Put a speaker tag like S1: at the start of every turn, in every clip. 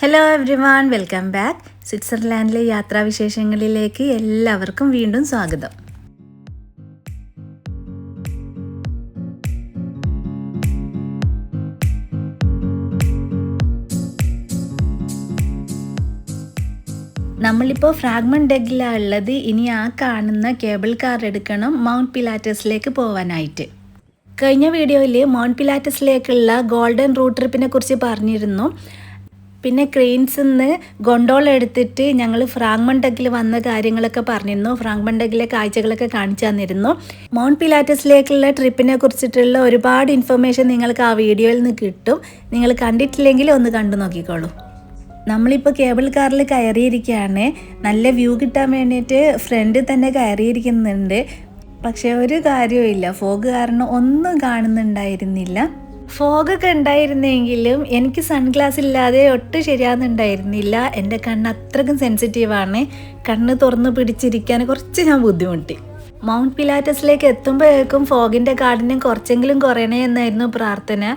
S1: Hello everyone, welcome back. സ്വിറ്റ്സർലാൻഡിലെ യാത്രാവിശേഷങ്ങളിലേക്ക് എല്ലാവർക്കും വീണ്ടും സ്വാഗതം. നമ്മളിപ്പോൾ ഫ്രാഗ്മെൻറ്റെഗിലാണ് ഉള്ളത്. ഇനി ആ കാണുന്ന കേബിൾ കാർ എടുക്കണം മൗണ്ട് പിലാറ്റസിലേക്ക് പോകാനായിട്ട്. കഴിഞ്ഞ വീഡിയോയിൽ മൗണ്ട് പിലാറ്റസിലേക്കുള്ള ഗോൾഡൻ റൂട്ട് ട്രിപ്പിനെ കുറിച്ച് പറഞ്ഞിരുന്നു. പിന്നെ ക്രെയിൻസിൽ നിന്ന് ഗൊണ്ടോള എടുത്തിട്ട് ഞങ്ങൾ ഫ്രാഗ്മെൻറ്റെഗിൽ വന്ന കാര്യങ്ങളൊക്കെ പറഞ്ഞിരുന്നു. ഫ്രാഗ്മെൻറ്റെഗിലെ കാഴ്ചകളൊക്കെ കാണിച്ചു തന്നിരുന്നു. മൗണ്ട് പിലാറ്റസിലേക്കുള്ള ട്രിപ്പിനെ കുറിച്ചിട്ടുള്ള ഒരുപാട് ഇൻഫർമേഷൻ നിങ്ങൾക്ക് ആ വീഡിയോയിൽ നിന്ന് കിട്ടും. നിങ്ങൾ കണ്ടിട്ടില്ലെങ്കിൽ ഒന്ന് കണ്ടു നോക്കിക്കോളൂ. നമ്മളിപ്പോൾ കേബിൾ കാറിൽ കയറിയിരിക്കുകയാണ്. നല്ല വ്യൂ കിട്ടാൻ വേണ്ടിയിട്ട് ഫ്രണ്ടിൽ തന്നെ കയറിയിരിക്കുന്നുണ്ട്. പക്ഷേ ഒരു കാര്യവുമില്ല, ഫോഗ് കാരണം ഒന്നും കാണുന്നുണ്ടായിരുന്നില്ല. ഫോഗൊക്കെ ഉണ്ടായിരുന്നെങ്കിലും എനിക്ക് സൺഗ്ലാസ് ഇല്ലാതെ ഒട്ടും ശരിയാകുന്നുണ്ടായിരുന്നില്ല. എൻ്റെ കണ്ണ് അത്രയ്ക്കും സെൻസിറ്റീവാണ്. കണ്ണ് തുറന്ന് പിടിച്ചിരിക്കാൻ കുറച്ച് ഞാൻ ബുദ്ധിമുട്ടി. മൗണ്ട് പിലാറ്റസിലേക്ക് എത്തുമ്പോഴേക്കും ഫോഗിൻ്റെ കാഠിന്യം കുറച്ചെങ്കിലും കുറയണേ എന്നായിരുന്നു പ്രാർത്ഥന.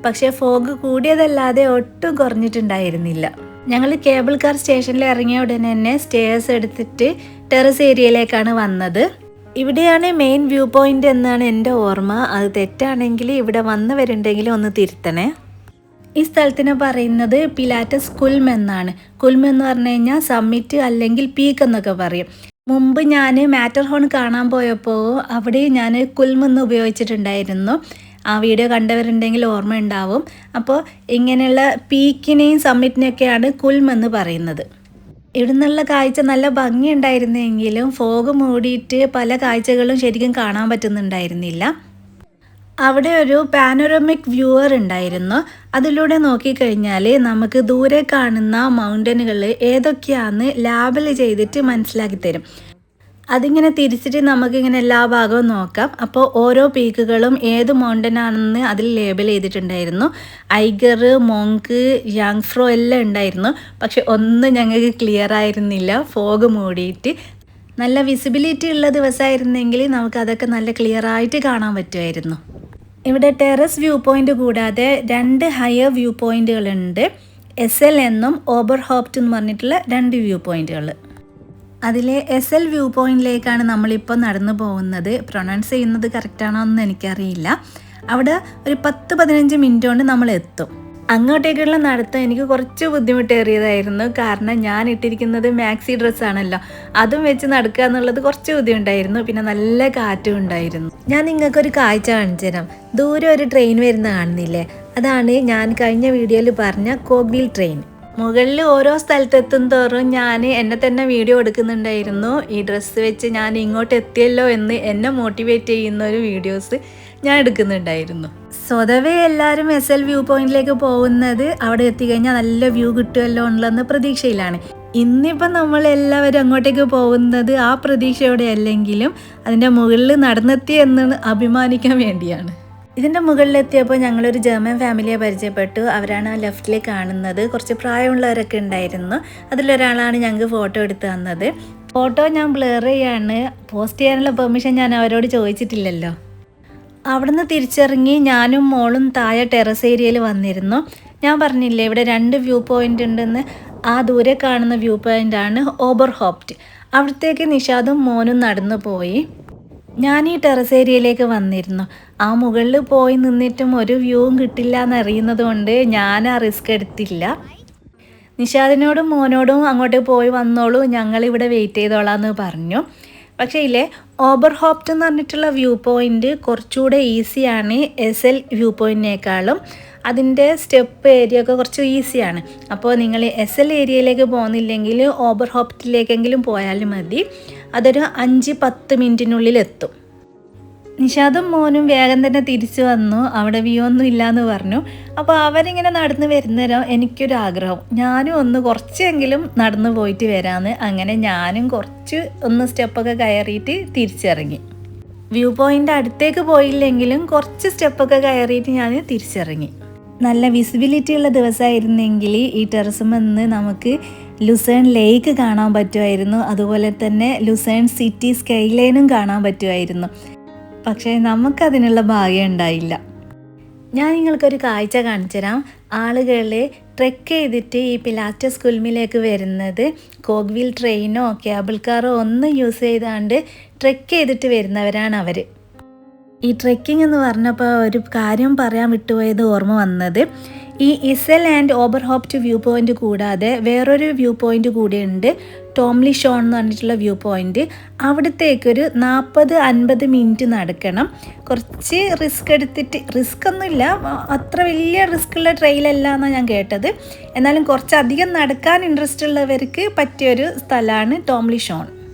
S1: പക്ഷേ ഫോഗ് കൂടിയതല്ലാതെ ഒട്ടും കുറഞ്ഞിട്ടുണ്ടായിരുന്നില്ല. ഞങ്ങൾ കേബിൾ കാർ സ്റ്റേഷനിൽ ഇറങ്ങിയ ഉടനെ തന്നെ സ്റ്റേഴ്സ് എടുത്തിട്ട് ടെറസ് ഏരിയയിലേക്കാണ് വന്നത്. ഇവിടെയാണ് മെയിൻ വ്യൂ പോയിന്റ് എന്നാണ് എൻ്റെ ഓർമ്മ. അത് തെറ്റാണെങ്കിൽ ഇവിടെ വന്നവരുണ്ടെങ്കിൽ ഒന്ന് തിരുത്തണേ. ഈ സ്ഥലത്തിന് പറയുന്നത് പിലാറ്റസ് കുൽം എന്നാണ്. കുൽം എന്ന് പറഞ്ഞു കഴിഞ്ഞാൽ സമ്മിറ്റ് അല്ലെങ്കിൽ പീക്ക് എന്നൊക്കെ പറയും. മുമ്പ് ഞാൻ മാറ്റർഹോൺ കാണാൻ പോയപ്പോൾ അവിടെ ഞാൻ കുൽം എന്ന് ഉപയോഗിച്ചിട്ടുണ്ടായിരുന്നു. ആ വീഡിയോ കണ്ടവരുണ്ടെങ്കിൽ ഓർമ്മ ഉണ്ടാവും. അപ്പോൾ ഇങ്ങനെയുള്ള പീക്കിനെയും സമ്മിറ്റിനെയൊക്കെയാണ് കുൽം എന്ന് പറയുന്നത്. ഇവിടെ നിന്നുള്ള കാഴ്ച നല്ല ഭംഗിയുണ്ടായിരുന്നെങ്കിലും ഫോഗ് മൂടിയിട്ട് പല കാഴ്ചകളും ശരിക്കും കാണാൻ പറ്റുന്നുണ്ടായിരുന്നില്ല. അവിടെ ഒരു പാനോറമിക് വ്യൂവർ ഉണ്ടായിരുന്നു. അതിലൂടെ നോക്കിക്കഴിഞ്ഞാൽ നമുക്ക് ദൂരെ കാണുന്ന മൗണ്ടനുകൾ ഏതൊക്കെയാണെന്ന് ലാബിൽ ചെയ്തിട്ട് മനസ്സിലാക്കി തരും. അതിങ്ങനെ തിരിച്ചിട്ട് നമുക്കിങ്ങനെ എല്ലാ ഭാഗവും നോക്കാം. അപ്പോൾ ഓരോ പീക്കുകളും ഏത് മൗണ്ടനാണെന്ന് അതിൽ ലേബൽ ചെയ്തിട്ടുണ്ടായിരുന്നു. ഐഗർ, മോങ്ക്, യാങ്ഫ്രോ എല്ലാം ഉണ്ടായിരുന്നു. പക്ഷെ ഒന്നും ഞങ്ങൾക്ക് ക്ലിയർ ആയിരുന്നില്ല, ഫോഗ് മൂടിയിട്ട്. നല്ല വിസിബിലിറ്റി ഉള്ള ദിവസമായിരുന്നെങ്കിൽ നമുക്കതൊക്കെ നല്ല ക്ലിയർ ആയിട്ട് കാണാൻ പറ്റുമായിരുന്നു. ഇവിടെ ടെറസ് വ്യൂ പോയിൻ്റ് കൂടാതെ 2 ഹയർ വ്യൂ പോയിൻ്റുകളുണ്ട്. SL എന്നും ഓബർഹോപ്റ്റ് എന്ന് പറഞ്ഞിട്ടുള്ള 2 വ്യൂ പോയിൻ്റുകൾ. അതിലെ SL വ്യൂ പോയിന്റിലേക്കാണ് നമ്മളിപ്പോൾ നടന്നു പോകുന്നത്. പ്രൊനൗൺസ് ചെയ്യുന്നത് കറക്റ്റാണോ എന്ന് എനിക്കറിയില്ല. അവിടെ ഒരു 10-15 മിനിറ്റ് കൊണ്ട് നമ്മൾ എത്തും. അങ്ങോട്ടേക്കുള്ള നടത്തം എനിക്ക് കുറച്ച് ബുദ്ധിമുട്ടേറിയതായിരുന്നു. കാരണം ഞാൻ ഇട്ടിരിക്കുന്നത് മാക്സി ഡ്രസ്സാണല്ലോ, അതും വെച്ച് നടക്കുക എന്നുള്ളത് കുറച്ച് ബുദ്ധിമുട്ടായിരുന്നു. പിന്നെ നല്ല കാറ്റും ഉണ്ടായിരുന്നു. ഞാൻ നിങ്ങൾക്കൊരു കാഴ്ച കാണിച്ചു തരാം. ദൂരെ ഒരു ട്രെയിൻ വരുന്ന കാണുന്നില്ലേ? അതാണ് ഞാൻ കഴിഞ്ഞ വീഡിയോയിൽ പറഞ്ഞ കോഗ്വീൽ ട്രെയിൻ. മുകളിൽ ഓരോ സ്ഥലത്തെത്തും തോറും ഞാൻ എന്നെ തന്നെ വീഡിയോ എടുക്കുന്നുണ്ടായിരുന്നു. ഈ ഡ്രസ്സ് വെച്ച് ഞാൻ ഇങ്ങോട്ട് എത്തിയല്ലോ എന്ന് എന്നെ മോട്ടിവേറ്റ് ചെയ്യുന്ന ഒരു വീഡിയോസ് ഞാൻ എടുക്കുന്നുണ്ടായിരുന്നു. സ്വതവേ എല്ലാവരും SL വ്യൂ പോയിന്റിലേക്ക് പോകുന്നത് അവിടെ എത്തിക്കഴിഞ്ഞാൽ നല്ല വ്യൂ കിട്ടുമല്ലോ എന്നുള്ളതെന്ന പ്രതീക്ഷയിലാണ്. ഇന്നിപ്പം നമ്മൾ എല്ലാവരും അങ്ങോട്ടേക്ക് പോകുന്നത് ആ പ്രതീക്ഷയോടെ അല്ലെങ്കിലും അതിൻ്റെ മുകളിൽ നടന്നെത്തി എന്ന് അഭിമാനിക്കാൻ വേണ്ടിയാണ്. ഇതിൻ്റെ മുകളിലെത്തിയപ്പോൾ ഞങ്ങളൊരു ജർമ്മൻ ഫാമിലിയെ പരിചയപ്പെട്ടു. അവരാണ് ആ ലെഫ്റ്റിൽ കാണുന്നത്. കുറച്ച് പ്രായമുള്ളവരൊക്കെ ഉണ്ടായിരുന്നു. അതിലൊരാളാണ് ഞങ്ങൾക്ക് ഫോട്ടോ എടുത്ത് തന്നത്. ഫോട്ടോ ഞാൻ ബ്ലർ ചെയ്യാണ്. പോസ്റ്റ് ചെയ്യാനുള്ള പെർമിഷൻ ഞാൻ അവരോട് ചോദിച്ചിട്ടില്ലല്ലോ. അവിടുന്ന് തിരിച്ചിറങ്ങി ഞാനും മോളും താഴെ ടെറസ് ഏരിയയിൽ വന്നിരുന്നു. ഞാൻ പറഞ്ഞില്ലേ ഇവിടെ 2 വ്യൂ പോയിൻ്റ് ഉണ്ടെന്ന്. ആ ദൂരെ കാണുന്ന വ്യൂ പോയിൻ്റാണ് ഓബർഹോപ്റ്റ്. അവിടത്തേക്ക് നിഷാദും മോനും നടന്നു പോയി. ഞാൻ ഈ ടെറസ് ഏരിയയിലേക്ക് വന്നിരുന്നു. ആ മുകളിൽ പോയി നിന്നിട്ടും ഒരു വ്യൂവും കിട്ടില്ല എന്നറിയുന്നത് കൊണ്ട് ഞാൻ ആ റിസ്ക് എടുത്തില്ല. നിഷാദിനോടും മോനോടും അങ്ങോട്ട് പോയി വന്നോളൂ, ഞങ്ങളിവിടെ വെയിറ്റ് ചെയ്തോളാമെന്ന് പറഞ്ഞു. പക്ഷേ ഇല്ലേ, ഓബർഹോപ്റ്റ് എന്ന് പറഞ്ഞിട്ടുള്ള വ്യൂ പോയിൻ്റ് കുറച്ചുകൂടെ ഈസിയാണ് SL വ്യൂ പോയിൻറ്റിനേക്കാളും. അതിൻ്റെ സ്റ്റെപ്പ് ഏരിയ ഒക്കെ കുറച്ച് ഈസിയാണ്. അപ്പോൾ നിങ്ങൾ SL ഏരിയയിലേക്ക് പോകുന്നില്ലെങ്കിൽ ഓബർഹോപ്റ്റിലേക്കെങ്കിലും പോയാലും മതി. അതൊരു 5-10 മിനിറ്റിനുള്ളിൽ എത്തും. നിഷാദും മോനും വേഗം തന്നെ തിരിച്ചു വന്നു. അവിടെ വ്യൂ ഒന്നും ഇല്ലയെന്ന് പറഞ്ഞു. അപ്പോൾ അവരിങ്ങനെ നടന്ന് വരുന്നേരം എനിക്കൊരാഗ്രഹം, ഞാനും ഒന്ന് കുറച്ചെങ്കിലും നടന്നു പോയിട്ട് വരാമെന്ന്. അങ്ങനെ ഞാനും കുറച്ച് സ്റ്റെപ്പൊക്കെ കയറിയിട്ട് തിരിച്ചിറങ്ങി. വ്യൂ പോയിൻ്റ് അടുത്തേക്ക് പോയില്ലെങ്കിലും കുറച്ച് സ്റ്റെപ്പൊക്കെ കയറിയിട്ട് ഞാൻ തിരിച്ചിറങ്ങി. നല്ല വിസിബിലിറ്റി ഉള്ള ദിവസമായിരുന്നെങ്കിൽ ഈ ടെറസുമെന്ന് നിന്ന് നമുക്ക് ലുസേൺ ലേക്ക് കാണാൻ പറ്റുമായിരുന്നു. അതുപോലെ തന്നെ ലുസേൺ സിറ്റി സ്കൈലൈനും കാണാൻ പറ്റുമായിരുന്നു. പക്ഷേ നമുക്കതിനുള്ള ഭാഗ്യം ഉണ്ടായില്ല. ഞാൻ നിങ്ങൾക്കൊരു കാഴ്ച കാണിച്ചു തരാം. ആളുകൾ ട്രെക്ക് ചെയ്തിട്ട് ഈ പിലാറ്റസ് കുൽമിലേക്ക് വരുന്നത് കോഗ്വിൽ ട്രെയിനോ കേബിൾ കാറോ ഒന്നും യൂസ് ചെയ്താണ്ട് ട്രെക്ക് ചെയ്തിട്ട് വരുന്നവരാണ് അവർ. ഈ ട്രെക്കിംഗ് എന്ന് പറഞ്ഞപ്പോൾ ഒരു കാര്യം പറയാൻ വിട്ടുപോയത് ഓർമ്മ വന്നത്, ഈ ഇസൽ ആൻഡ് ഓബർഹോപ്റ്റ് വ്യൂ പോയിൻ്റ് കൂടാതെ വേറൊരു വ്യൂ പോയിൻ്റ് കൂടിയുണ്ട്, ടോംലി ഷോൺ എന്ന് പറഞ്ഞിട്ടുള്ള വ്യൂ പോയിൻ്റ്. അവിടത്തേക്കൊരു 40-50 മിനിറ്റ് നടക്കണം. കുറച്ച് റിസ്ക് എടുത്തിട്ട്, റിസ്ക് ഒന്നുമില്ല, അത്ര വലിയ റിസ്ക്കുള്ള ട്രെയിലല്ല എന്നാണ് ഞാൻ കേട്ടത്. എന്നാലും കുറച്ചധികം നടക്കാൻ ഇൻട്രസ്റ്റ് ഉള്ളവർക്ക് പറ്റിയൊരു സ്ഥലമാണ് ടോംലി ഷോൺ.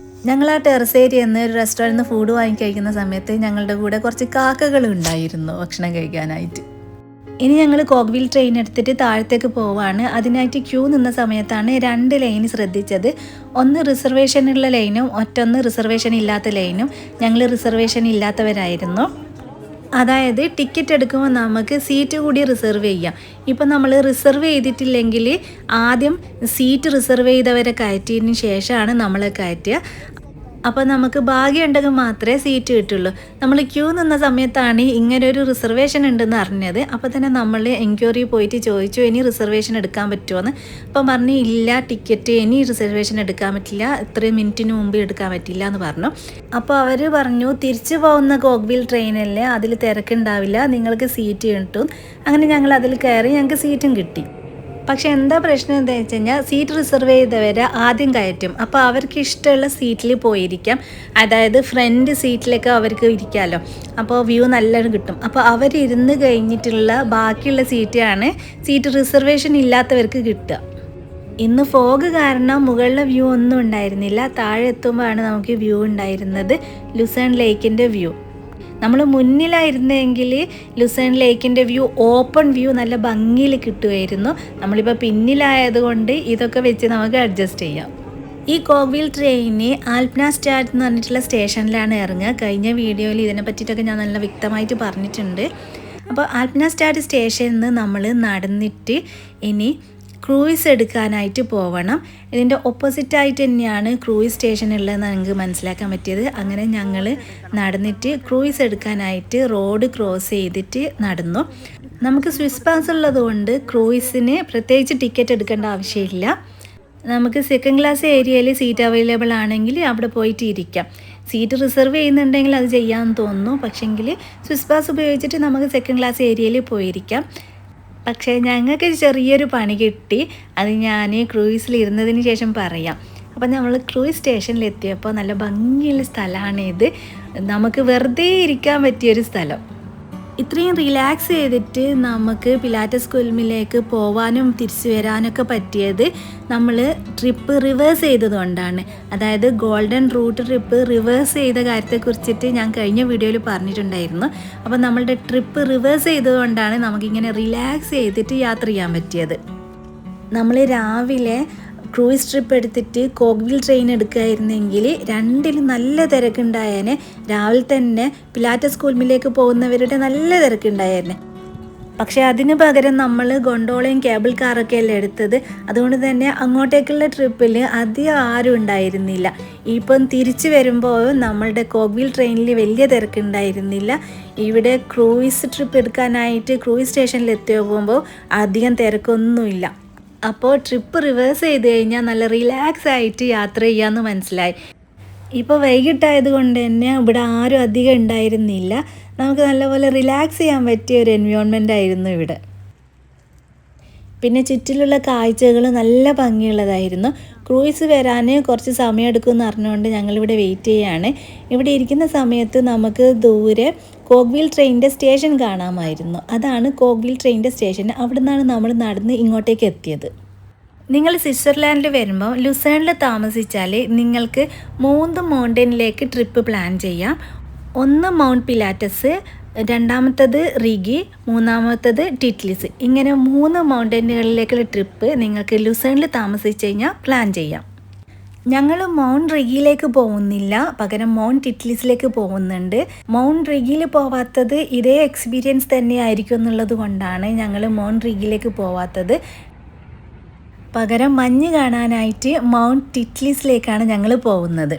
S1: ഞങ്ങൾ ആ ടെറസ് ഏരിയ എന്ന ഒരു റെസ്റ്റോറൻറ്റിൽ നിന്ന് ഫുഡ് വാങ്ങി കഴിക്കുന്ന സമയത്ത് ഞങ്ങളുടെ കൂടെ കുറച്ച് കാക്കകൾ ഉണ്ടായിരുന്നു ഭക്ഷണം കഴിക്കാനായിട്ട്. ഇനി ഞങ്ങൾ കോഗ്വിൽ ട്രെയിൻ എടുത്തിട്ട് താഴത്തേക്ക് പോവാണ്. അതിനായിട്ട് ക്യൂ നിന്ന സമയത്താണ് 2 ലൈൻ ശ്രദ്ധിച്ചത്. ഒന്ന് റിസർവേഷനുള്ള ലൈനും മറ്റൊന്ന് റിസർവേഷൻ ഇല്ലാത്ത ലൈനും. ഞങ്ങൾ റിസർവേഷൻ ഇല്ലാത്തവരായിരുന്നു. അതായത് ടിക്കറ്റ് എടുക്കുമ്പോൾ നമുക്ക് സീറ്റ് കൂടി റിസർവ് ചെയ്യാം. ഇപ്പം നമ്മൾ റിസർവ് ചെയ്തിട്ടില്ലെങ്കിൽ ആദ്യം സീറ്റ് റിസർവ് ചെയ്തവരെ കയറ്റിയതിന് ശേഷമാണ് നമ്മളെ കയറ്റുക. അപ്പോൾ നമുക്ക് ഭാഗ്യമുണ്ടെങ്കിൽ മാത്രമേ സീറ്റ് കിട്ടുള്ളൂ. നമ്മൾ ക്യൂ നിന്ന സമയത്താണ് ഇങ്ങനെ ഒരു റിസർവേഷൻ ഉണ്ടെന്ന് അറിഞ്ഞത്. അപ്പോൾ തന്നെ നമ്മൾ എൻക്വയറി പോയിട്ട് ചോദിച്ചു, ഇനി റിസർവേഷൻ എടുക്കാൻ പറ്റുമോയെന്ന്. അപ്പം പറഞ്ഞു ഇല്ല, ടിക്കറ്റ് ഇനി റിസർവേഷൻ എടുക്കാൻ പറ്റില്ല, ഇത്രയും മിനിറ്റിന് മുമ്പ് എടുക്കാൻ പറ്റില്ല എന്ന് പറഞ്ഞു. അപ്പോൾ അവർ പറഞ്ഞു തിരിച്ചു പോകുന്ന കോഗ്വിൽ ട്രെയിനല്ലേ, അതിൽ തിരക്കുണ്ടാവില്ല, നിങ്ങൾക്ക് സീറ്റ് കിട്ടും. അങ്ങനെ ഞങ്ങൾ അതിൽ കയറി, ഞങ്ങൾക്ക് സീറ്റും കിട്ടി. പക്ഷെ എന്താ പ്രശ്നം എന്താ വെച്ച് കഴിഞ്ഞാൽ സീറ്റ് റിസർവ് ചെയ്തവരെ ആദ്യം കയറ്റും. അപ്പോൾ അവർക്ക് ഇഷ്ടമുള്ള സീറ്റിൽ പോയിരിക്കാം, അതായത് ഫ്രണ്ട് സീറ്റിലൊക്കെ അവർക്ക് ഇരിക്കാമല്ലോ. അപ്പോൾ വ്യൂ നല്ലോണം കിട്ടും. അപ്പോൾ അവരിരുന്ന് കഴിഞ്ഞിട്ടുള്ള ബാക്കിയുള്ള സീറ്റ് റിസർവേഷൻ ഇല്ലാത്തവർക്ക് കിട്ടുക. ഇന്ന് ഫോഗ് കാരണം മുകളിലെ വ്യൂ ഒന്നും ഉണ്ടായിരുന്നില്ല. താഴെ എത്തുമ്പോഴാണ് നമുക്ക് വ്യൂ ഉണ്ടായിരുന്നത്, ലുസേൺ ലേക്കിൻ്റെ വ്യൂ. നമ്മൾ മുന്നിലായിരുന്നെങ്കിൽ ലുസേൺ ലേക്കിൻ്റെ വ്യൂ, ഓപ്പൺ വ്യൂ നല്ല ഭംഗിയിൽ കിട്ടുമായിരുന്നു. നമ്മളിപ്പോൾ പിന്നിലായതുകൊണ്ട് ഇതൊക്കെ വെച്ച് നമുക്ക് അഡ്ജസ്റ്റ് ചെയ്യാം. ഈ കോഗ്വിൽ ട്രെയിന് ആൽപ്നാസ്റ്റാഡ് എന്ന് പറഞ്ഞിട്ടുള്ള സ്റ്റേഷനിലാണ് ഇറങ്ങുക. കഴിഞ്ഞ വീഡിയോയിൽ ഇതിനെ പറ്റിയിട്ടൊക്കെ ഞാൻ നല്ല വ്യക്തമായിട്ട് പറഞ്ഞിട്ടുണ്ട്. അപ്പോൾ ആൽപ്നാസ്റ്റാഡ് സ്റ്റേഷനിൽ നിന്ന് നമ്മൾ നടന്നിട്ട് ഇനി ക്രൂയിസ് എടുക്കാനായിട്ട് പോവണം. ഇതിൻ്റെ ഓപ്പോസിറ്റായിട്ട് തന്നെയാണ് ക്രൂയിസ് സ്റ്റേഷൻ ഉള്ളതെന്ന് ഞങ്ങൾക്ക് മനസ്സിലാക്കാൻ പറ്റിയത്. അങ്ങനെ ഞങ്ങൾ നടന്നിട്ട് ക്രൂയിസ് എടുക്കാനായിട്ട് റോഡ് ക്രോസ് ചെയ്തിട്ട് നടന്നു. നമുക്ക് സ്വിസ് പാസ് ഉള്ളതുകൊണ്ട് ക്രൂയിസിന് പ്രത്യേകിച്ച് ടിക്കറ്റ് എടുക്കേണ്ട ആവശ്യമില്ല. നമുക്ക് സെക്കൻഡ് ക്ലാസ് ഏരിയയിൽ സീറ്റ് അവൈലബിൾ ആണെങ്കിൽ അവിടെ പോയിട്ട് ഇരിക്കാം. സീറ്റ് റിസർവ് ചെയ്യുന്നുണ്ടെങ്കിൽ അത് ചെയ്യാമെന്ന് തോന്നുന്നു. പക്ഷേങ്കിൽ സ്വിസ് പാസ് ഉപയോഗിച്ചിട്ട് നമുക്ക് സെക്കൻഡ് ക്ലാസ് ഏരിയയിൽ പോയിരിക്കാം. പക്ഷേ ഞങ്ങൾക്ക് ചെറിയൊരു പണി കിട്ടി, അത് ഞാൻ ക്രൂയിസിൽ ഇരുന്നതിന് ശേഷം പറയാം. അപ്പോൾ നമ്മൾ ക്രൂയിസ് സ്റ്റേഷനിലെത്തിയപ്പോൾ നല്ല ഭംഗിയുള്ള സ്ഥലമാണിത്. നമുക്ക് വെറുതെ ഇരിക്കാൻ പറ്റിയൊരു സ്ഥലം. ഇത്രയും റിലാക്സ് ചെയ്തിട്ട് നമുക്ക് പിലാറ്റസ് കുൽമിലേക്ക് പോവാനും തിരിച്ചു വരാനൊക്കെ പറ്റിയത് നമ്മൾ ട്രിപ്പ് റിവേഴ്സ് ചെയ്തതുകൊണ്ടാണ്. അതായത് ഗോൾഡൻ റൂട്ട് ട്രിപ്പ് റിവേഴ്സ് ചെയ്ത കാര്യത്തെക്കുറിച്ചിട്ട് ഞാൻ കഴിഞ്ഞ വീഡിയോയിൽ പറഞ്ഞിട്ടുണ്ടായിരുന്നു. അപ്പോൾ നമ്മളുടെ ട്രിപ്പ് റിവേഴ്സ് ചെയ്തതുകൊണ്ടാണ് നമുക്കിങ്ങനെ റിലാക്സ് ചെയ്തിട്ട് യാത്ര ചെയ്യാൻ പറ്റിയത്. നമ്മൾ രാവിലെ ക്രൂയിസ് ട്രിപ്പ് എടുത്തിട്ട് കോഗ്വിൽ ട്രെയിൻ എടുക്കുകയായിരുന്നെങ്കിൽ രണ്ടിലും നല്ല തിരക്കുണ്ടായേനെ. രാവിലെ തന്നെ പിലാറ്റസ് കുൽമിലേക്ക് പോകുന്നവരുടെ നല്ല തിരക്കുണ്ടായേനെ. പക്ഷേ അതിന് പകരം നമ്മൾ ഗൊണ്ടോളയും കേബിൾ കാറൊക്കെ അല്ലേ എടുത്തത്. അതുകൊണ്ട് തന്നെ അങ്ങോട്ടേക്കുള്ള ട്രിപ്പിൽ അധികം ആരും ഉണ്ടായിരുന്നില്ല. ഇപ്പം തിരിച്ചു വരുമ്പോൾ നമ്മളുടെ കോഗ്വിൽ ട്രെയിനിൽ വലിയ തിരക്കുണ്ടായിരുന്നില്ല. ഇവിടെ ക്രൂയിസ് ട്രിപ്പ് എടുക്കാനായിട്ട് ക്രൂയിസ് സ്റ്റേഷനിൽ എത്തിയോകുമ്പോൾ അധികം തിരക്കൊന്നുമില്ല. അപ്പോൾ ട്രിപ്പ് റിവേഴ്സ് ചെയ്ത് കഴിഞ്ഞാൽ നല്ല റിലാക്സ് ആയിട്ട് യാത്ര ചെയ്യാമെന്ന് മനസ്സിലായി. ഇപ്പോൾ വൈകിട്ടായത് കൊണ്ട് തന്നെ ഇവിടെ ആരും അധികം ഉണ്ടായിരുന്നില്ല. നമുക്ക് നല്ലപോലെ റിലാക്സ് ചെയ്യാൻ പറ്റിയ ഒരു എൻവയോൺമെൻ്റ് ആയിരുന്നു ഇവിടെ. പിന്നെ ചുറ്റിലുള്ള കാഴ്ചകൾ നല്ല ഭംഗിയുള്ളതായിരുന്നു. ക്രൂയിസ് വരാൻ കുറച്ച് സമയം എടുക്കുമെന്ന് അറിഞ്ഞുകൊണ്ട് ഞങ്ങളിവിടെ വെയിറ്റ് ചെയ്യുകയാണ്. ഇവിടെ ഇരിക്കുന്ന സമയത്ത് നമുക്ക് ദൂരെ കോഗ്വിൽ ട്രെയിനിൻ്റെ സ്റ്റേഷൻ കാണാമായിരുന്നു. അതാണ് കോഗ്വിൽ ട്രെയിനിൻ്റെ സ്റ്റേഷൻ. അവിടെ നിന്നാണ് നമ്മൾ നടന്ന് ഇങ്ങോട്ടേക്ക് എത്തിയത്. നിങ്ങൾ സ്വിറ്റ്സർലാൻഡിൽ വരുമ്പോൾ ലുസേണിൽ താമസിച്ചാൽ നിങ്ങൾക്ക് 3 മൗണ്ടനിലേക്ക് ട്രിപ്പ് പ്ലാൻ ചെയ്യാം. ഒന്ന് മൗണ്ട് പിലാറ്റസ്, രണ്ടാമത്തത് റിഗി, മൂന്നാമത്തത് ടിറ്റ്ലിസ്. ഇങ്ങനെ 3 മൗണ്ടനുകളിലേക്കുള്ള ട്രിപ്പ് നിങ്ങൾക്ക് ലുസേണിൽ താമസിച്ച് കഴിഞ്ഞാൽ പ്ലാൻ ചെയ്യാം. ഞങ്ങൾ മൗണ്ട് റിഗിയിലേക്ക് പോകുന്നില്ല, പകരം മൗണ്ട് ടിറ്റ്ലിസിലേക്ക് പോകുന്നുണ്ട്. മൗണ്ട് റിഗിയിൽ പോവാത്തത് ഇതേ എക്സ്പീരിയൻസ് തന്നെ ആയിരിക്കും എന്നുള്ളത് കൊണ്ടാണ് ഞങ്ങൾ മൗണ്ട് റിഗിയിലേക്ക് പോവാത്തത്. പകരം മഞ്ഞ് കാണാനായിട്ട് മൗണ്ട് ടിറ്റ്ലിസിലേക്കാണ് ഞങ്ങൾ പോകുന്നത്.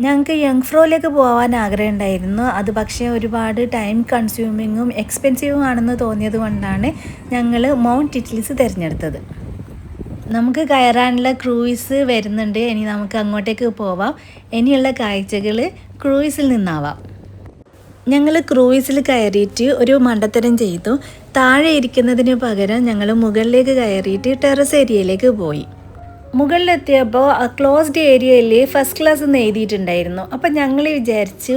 S1: ഞങ്ങൾക്ക് യങ്ഫ്രോയിലേക്ക് പോകാൻ ആഗ്രഹം ഉണ്ടായിരുന്നു. അത് പക്ഷേ ഒരുപാട് ടൈം കൺസ്യൂമിങ്ങും എക്സ്പെൻസീവും ആണെന്ന് തോന്നിയത് കൊണ്ടാണ് ഞങ്ങൾ മൗണ്ട് ടിറ്റ്ലിസ് തിരഞ്ഞെടുത്തത്. നമുക്ക് കയറാനുള്ള ക്രൂയിസ് വരുന്നുണ്ട്. ഇനി നമുക്ക് അങ്ങോട്ടേക്ക് പോവാം. ഇനിയുള്ള കാഴ്ചകൾ ക്രൂയിസിൽ നിന്നാവാം. ഞങ്ങൾ ക്രൂയിസിൽ കയറിയിട്ട് ഒരു മണ്ടത്തരം ചെയ്തു. താഴെ ഇരിക്കുന്നതിന് പകരം ഞങ്ങൾ മുകളിലേക്ക് കയറിയിട്ട് ടെറസ് ഏരിയയിലേക്ക് പോയി. മുകളിലെത്തിയപ്പോൾ ക്ലോസ്ഡ് ഏരിയയിൽ ഫസ്റ്റ് ക്ലാസ് എന്ന് എഴുതിയിട്ടുണ്ടായിരുന്നു. അപ്പം ഞങ്ങൾ വിചാരിച്ചു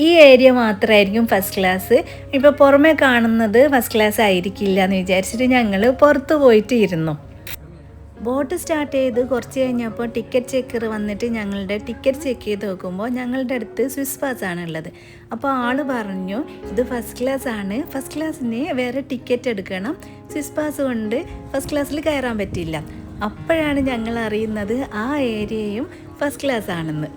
S1: ഈ ഏരിയ മാത്രമായിരിക്കും ഫസ്റ്റ് ക്ലാസ്, ഇപ്പോൾ പുറമേ കാണുന്നത് ഫസ്റ്റ് ക്ലാസ് ആയിരിക്കില്ല എന്ന് വിചാരിച്ചിട്ട് ഞങ്ങൾ പുറത്ത് പോയിട്ട് ഇരുന്നു. ബോട്ട് സ്റ്റാർട്ട് ചെയ്ത് കുറച്ച് കഴിഞ്ഞപ്പോൾ ടിക്കറ്റ് ചെക്കർ വന്നിട്ട് ഞങ്ങളുടെ ടിക്കറ്റ് ചെക്ക് ചെയ്ത് നോക്കുമ്പോൾ ഞങ്ങളുടെ അടുത്ത് സ്വിസ് പാസ് ആണുള്ളത്. അപ്പോൾ ആൾ പറഞ്ഞു ഇത് ഫസ്റ്റ് ക്ലാസ് ആണ്, ഫസ്റ്റ് ക്ലാസ്സിന് വേറെ ടിക്കറ്റ് എടുക്കണം, സ്വിസ് പാസ് കൊണ്ട് ഫസ്റ്റ് ക്ലാസ്സിൽ കയറാൻ പറ്റില്ല. അപ്പോഴാണ് ഞങ്ങൾ അറിയുന്നത് ആ ഏരിയയും ഫസ്റ്റ് ക്ലാസ് ആണെന്ന്.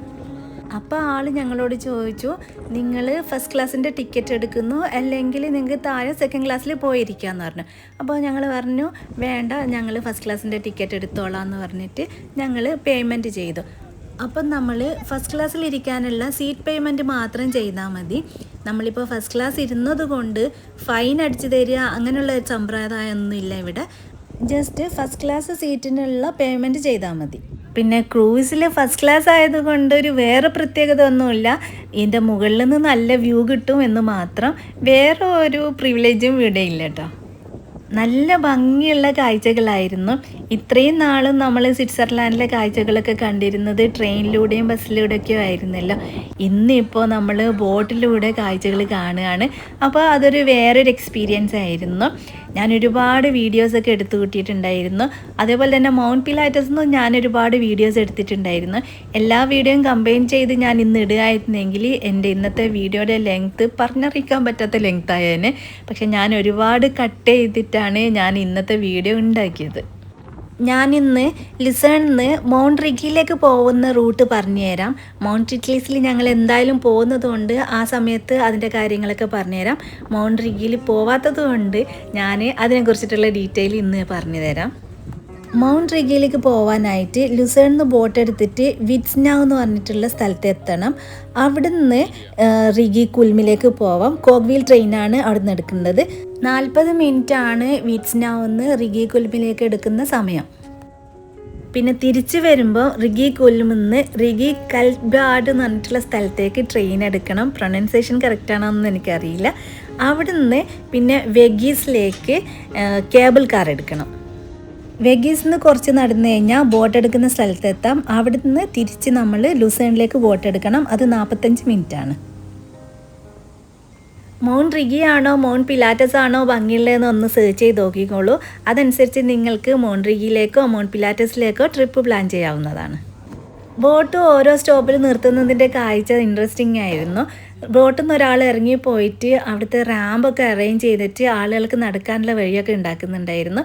S1: അപ്പോൾ ആൾ ഞങ്ങളോട് ചോദിച്ചു, നിങ്ങൾ ഫസ്റ്റ് ക്ലാസ്സിൻ്റെ ടിക്കറ്റ് എടുക്കുന്നു അല്ലെങ്കിൽ നിങ്ങൾക്ക് താഴെ സെക്കൻഡ് ക്ലാസ്സിൽ പോയിരിക്കാമെന്ന് പറഞ്ഞു. അപ്പോൾ ഞങ്ങൾ പറഞ്ഞു വേണ്ട, ഞങ്ങൾ ഫസ്റ്റ് ക്ലാസ്സിൻ്റെ ടിക്കറ്റ് എടുത്തോളാം എന്ന് പറഞ്ഞിട്ട് ഞങ്ങൾ പേയ്മെൻറ്റ് ചെയ്തു. അപ്പം നമ്മൾ ഫസ്റ്റ് ക്ലാസ്സിൽ ഇരിക്കാനുള്ള സീറ്റ് പേയ്മെൻറ്റ് മാത്രം ചെയ്താൽ മതി. നമ്മളിപ്പോൾ ഫസ്റ്റ് ക്ലാസ് ഇരുന്നത് കൊണ്ട് ഫൈൻ അടിച്ചു തരിക അങ്ങനെയുള്ള ഒരു സമ്പ്രദായമൊന്നുമില്ല ഇവിടെ. ജസ്റ്റ് ഫസ്റ്റ് ക്ലാസ് സീറ്റിനുള്ള പേയ്മെൻറ്റ് ചെയ്താൽ മതി. പിന്നെ ക്രൂസിൽ ഫസ്റ്റ് ക്ലാസ് ആയതുകൊണ്ട് ഒരു വേറെ പ്രത്യേകത ഒന്നുമില്ല, ഇതിൻ്റെ മുകളിൽ നിന്ന് നല്ല വ്യൂ കിട്ടും എന്ന് മാത്രം. വേറെ ഒരു പ്രിവിലേജും ഇവിടെ ഇല്ല കേട്ടോ. നല്ല ഭംഗിയുള്ള കാഴ്ചകളായിരുന്നു. ഇത്രയും നാളും നമ്മൾ സ്വിറ്റ്സർലാൻഡിലെ കാഴ്ചകളൊക്കെ കണ്ടിരുന്നത് ട്രെയിനിലൂടെയും ബസ്സിലൂടെയൊക്കെ ആയിരുന്നല്ലോ. ഇന്നിപ്പോൾ നമ്മൾ ബോട്ടിലൂടെ കാഴ്ചകൾ കാണുകയാണ്. അപ്പോൾ അതൊരു വേറൊരു എക്സ്പീരിയൻസ് ആയിരുന്നു. ഞാൻ ഒരുപാട് വീഡിയോസൊക്കെ എടുത്തു കൂട്ടിയിട്ടുണ്ടായിരുന്നു. അതേപോലെ തന്നെ മൗണ്ട് പിലാറ്റസിന്നും ഞാൻ ഒരുപാട് വീഡിയോസ് എടുത്തിട്ടുണ്ടായിരുന്നു. എല്ലാ വീഡിയോയും കമ്പൈൻ ചെയ്ത് ഞാൻ ഇന്ന് ഇടുകയായിരുന്നെങ്കിൽ എൻ്റെ ഇന്നത്തെ വീഡിയോയുടെ ലെങ്ത്ത് പറഞ്ഞറിയിക്കാൻ പറ്റാത്ത ലെങ്ത് ആയേനെ. പക്ഷെ ഞാൻ ഒരുപാട് കട്ട് ചെയ്തിട്ടാണ് ഞാൻ ഇന്നത്തെ വീഡിയോ ഉണ്ടാക്കിയത്. ഞാനിന്ന് ലിസണിന്ന് മൗണ്ട് റിഗിയിലേക്ക് പോകുന്ന റൂട്ട് പറഞ്ഞുതരാം. മൗണ്ട് റിഗീസിൽ ഞങ്ങൾ എന്തായാലും പോകുന്നത് കൊണ്ട് ആ സമയത്ത് അതിൻ്റെ കാര്യങ്ങളൊക്കെ പറഞ്ഞുതരാം. മൗണ്ട് റിഗിയിൽ പോവാത്തത് കൊണ്ട് ഞാൻ അതിനെക്കുറിച്ചിട്ടുള്ള ഡീറ്റെയിൽ ഇന്ന് പറഞ്ഞു തരാം. മൗണ്ട് റിഗിയിലേക്ക് പോകാനായിട്ട് ലുസേണിന്ന് ബോട്ട് എടുത്തിട്ട് വിറ്റ്സ്നാവ് എന്ന് പറഞ്ഞിട്ടുള്ള സ്ഥലത്ത് എത്തണം. അവിടുന്ന് റിഗി കുൽമിലേക്ക് പോവാം. കോഗ്വീൽ ട്രെയിനാണ് അവിടെ നിന്ന് എടുക്കേണ്ടത്. 40 മിനിറ്റാണ് വിറ്റ്സ്നാവെന്ന് റിഗി കുൽമിലേക്ക് എടുക്കുന്ന സമയം. പിന്നെ തിരിച്ചു വരുമ്പോൾ റിഗി കുൽമിന്ന് റിഗി കൽബ്രാഡ് എന്ന് പറഞ്ഞിട്ടുള്ള സ്ഥലത്തേക്ക് ട്രെയിൻ എടുക്കണം. പ്രൊനൗൺസിയേഷൻ കറക്റ്റാണോ എന്ന് എനിക്കറിയില്ല. അവിടുന്ന് പിന്നെ വെഗീസിലേക്ക് കേബിൾ കാർ എടുക്കണം. വെഗീസിൽ നിന്ന് കുറച്ച് നടന്നു കഴിഞ്ഞാൽ ബോട്ട് എടുക്കുന്ന സ്ഥലത്തെത്താം. അവിടെ നിന്ന് തിരിച്ച് നമ്മൾ ലുസേണിലേക്ക് ബോട്ട് എടുക്കണം. അത് 45 മിനിറ്റാണ്. മൗണ്ട് റിഗി ആണോ മൗണ്ട് പിലാറ്റസ് ആണോ ഭംഗിയുള്ളതെന്ന് ഒന്ന് സെർച്ച് ചെയ്ത് നോക്കിക്കോളൂ. അതനുസരിച്ച് നിങ്ങൾക്ക് മൗണ്ട് റിഗിയിലേക്കോ മൗണ്ട് പിലാറ്റസിലേക്കോ ട്രിപ്പ് പ്ലാൻ ചെയ്യാവുന്നതാണ്. ബോട്ട് ഓരോ സ്റ്റോപ്പിൽ നിർത്തുന്നതിൻ്റെ കാഴ്ച ഇൻട്രസ്റ്റിംഗ് ആയിരുന്നു. ബോട്ടിൽ നിന്ന് ഒരാൾ ഇറങ്ങി പോയിട്ട് അവിടുത്തെ റാമ്പൊക്കെ അറേഞ്ച് ചെയ്തിട്ട് ആളുകൾക്ക് നടക്കാനുള്ള വഴിയൊക്കെ ഉണ്ടാക്കുന്നുണ്ടായിരുന്നു.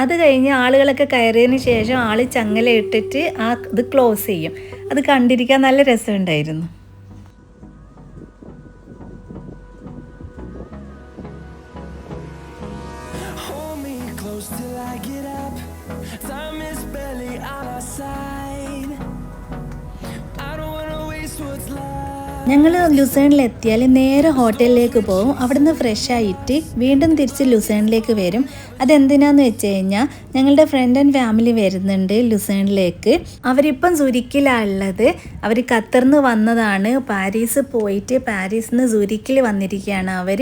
S1: അത് കഴിഞ്ഞ് ആളുകളൊക്കെ കയറിയതിന് ശേഷം ആൾ ചങ്ങല ഇട്ടിട്ട് ഇത് ക്ലോസ് ചെയ്യും. അത് കണ്ടിരിക്കാൻ നല്ല രസമുണ്ടായിരുന്നു. ഞങ്ങൾ ലുസേണിലെത്തിയാൽ നേരെ ഹോട്ടലിലേക്ക് പോകും. അവിടുന്ന് ഫ്രഷ് ആയിട്ട് വീണ്ടും തിരിച്ച് ലുസേണിലേക്ക് വരും. അതെന്തിനാന്ന് വെച്ച് കഴിഞ്ഞാൽ ഞങ്ങളുടെ ഫ്രണ്ട് ആൻഡ് ഫാമിലി വരുന്നുണ്ട് ലുസേണിലേക്ക്. അവരിപ്പം സുരിക്കിലാണുള്ളത്. അവർ ഖത്തറിന്ന് വന്നതാണ്. പാരീസ് പോയിട്ട് പാരീസിൽ നിന്ന് സുരിക്കിൽ വന്നിരിക്കുകയാണ് അവർ.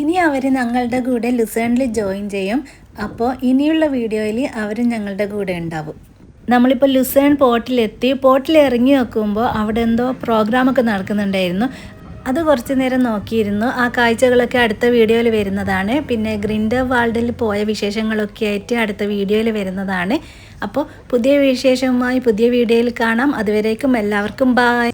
S1: ഇനി അവർ ഞങ്ങളുടെ കൂടെ ലുസേണിൽ ജോയിൻ ചെയ്യും. അപ്പോൾ ഇനിയുള്ള വീഡിയോയിൽ അവർ ഞങ്ങളുടെ കൂടെ ഉണ്ടാവും. നമ്മളിപ്പോൾ ലുസേൺ പോർട്ടിലെത്തി. പോർട്ടിൽ ഇറങ്ങി നോക്കുമ്പോൾ അവിടെ എന്തോ പ്രോഗ്രാമൊക്കെ നടക്കുന്നുണ്ടായിരുന്നു. അത് കുറച്ച് നേരം നോക്കിയിരുന്നു. ആ കാഴ്ചകളൊക്കെ അടുത്ത വീഡിയോയിൽ വരുന്നതാണ്. പിന്നെ ഗ്രിൻഡൽവാൾഡിൽ പോയ വിശേഷങ്ങളൊക്കെ ആയിട്ട് അടുത്ത വീഡിയോയിൽ വരുന്നതാണ്. അപ്പോൾ പുതിയ വിശേഷവുമായി പുതിയ വീഡിയോയിൽ കാണാം. അതുവരേക്കും എല്ലാവർക്കും ബൈ.